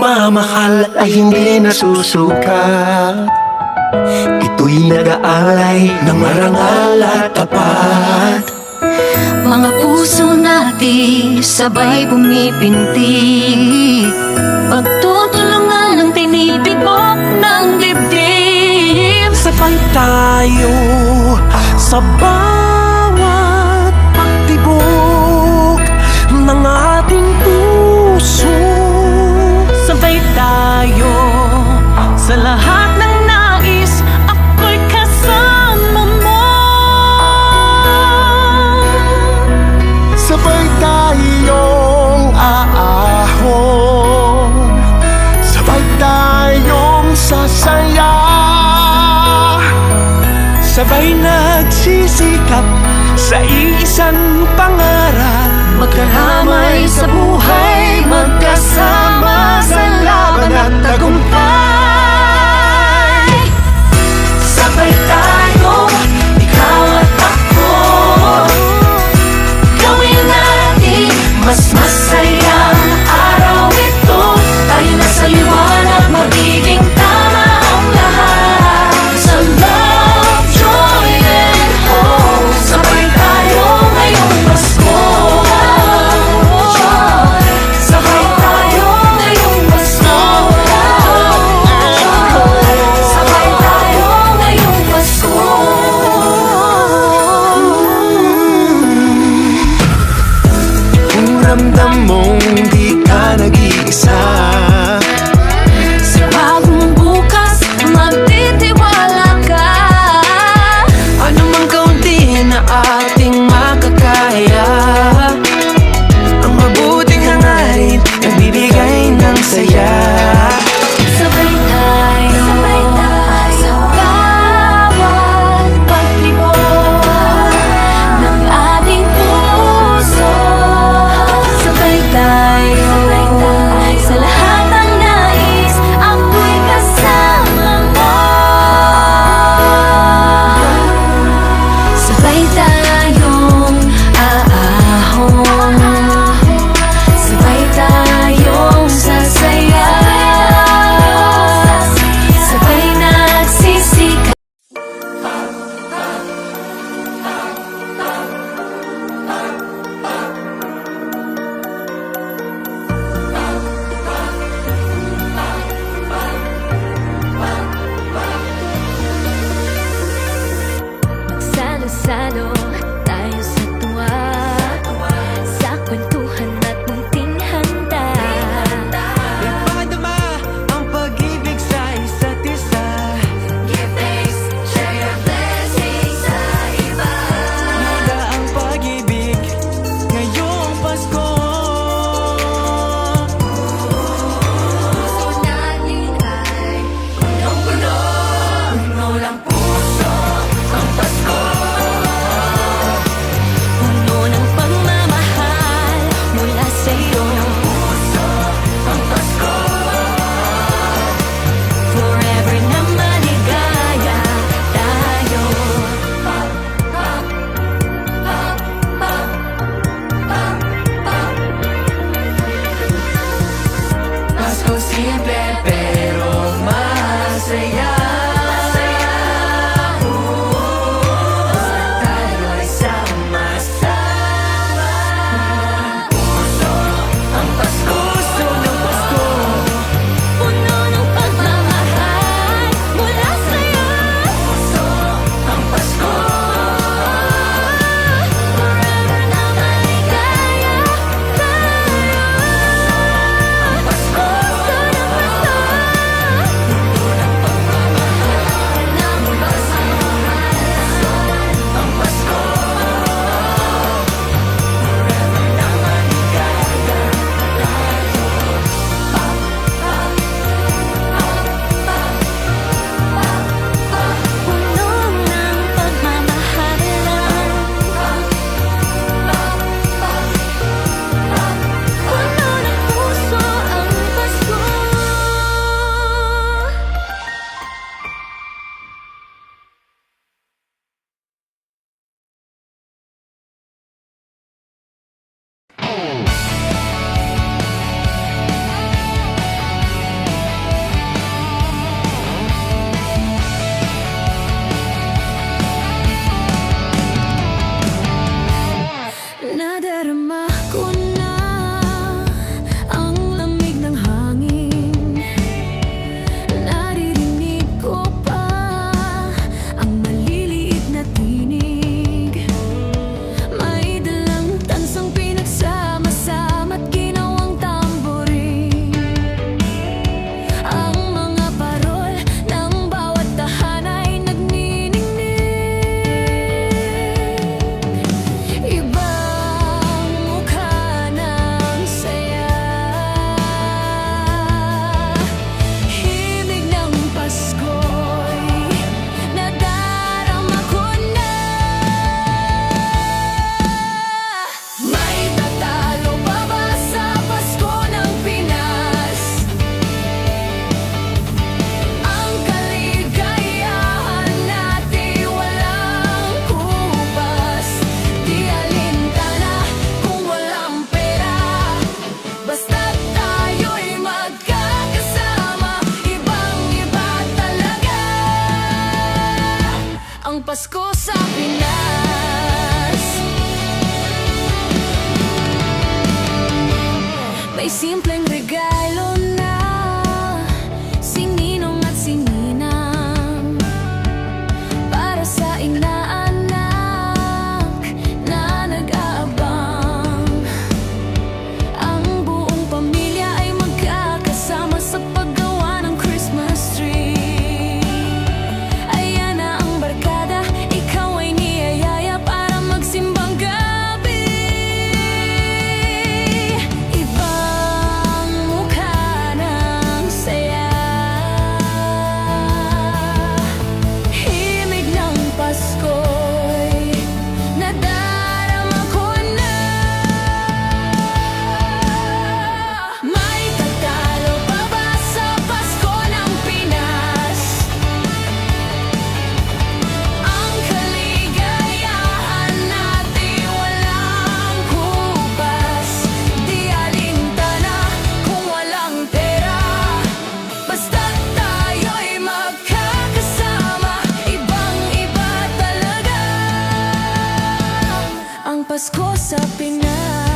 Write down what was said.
pagmamahal ay hindi nasusuka. Ito'y nag-aalay ng marangal at tapat. Mga puso natin sabay pumipintig, pagtutulungan ng tinitibok ng dibdib. Sabay tayo sa bawat pagtibok ng ating puso. Sabay tayo sa lahat ng nais, ako'y kasama mo. Sabay tayong aahon, sabay tayong sasaya, sabay nagsisikap sa iisang pangarap. Magkaramay sa buhay, magkasama sa laban at tagumpay. Sabay tayo, ikaw at ako, gawin natin mas masayang araw ito. Tayo na sa liwanag, magiging tama ang lahat. Sa love, joy, and hope, sabay tayo ngayong Pasko. Sabay tayo ngayong Pasko. Sabay tayo ngayong Pasko. Kung ramdam mong di ka nag-iisa, Sa bagong bukas, magtitiwala ka. ano mang kaunti na ating makakaya, ang mabuting hangarin nagbibigay ng saya. Sabay tayo sa bawat paglibot ng ating puso. Sabay tayo sa lahat ng nais, ako'y kasama mo. Sabay tayo Pasko sa Pinas.